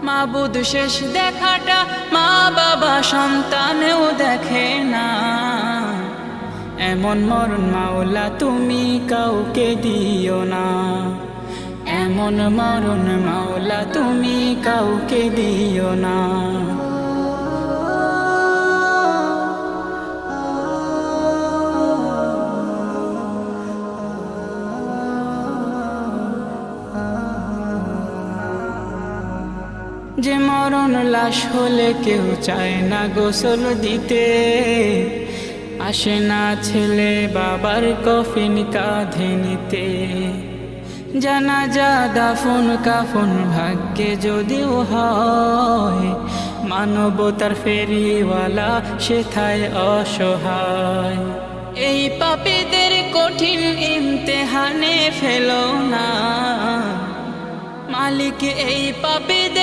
মাবুদ শেষ দেখাটা মা বাবা সন্তানেও দেখে না। এমন মরণ মাওলা তুমি কাউকে দিও না, এমন মরণ মাওলা তুমি কাউকে দিও না। যে মরণ লাশ হলে কেউ চায় না গোসল দিতে, আসে না ছেলে বাবার কফিন কাঁধে নিতে। জানাজা দাফন কাফন ভাগ্যে যদিও হয়, মানবতার ফেরিওয়ালা সেথায় অসহায়। এই পাপীদের কঠিন ইমতেহানে ফেলো না, মালিক এই পাপীদের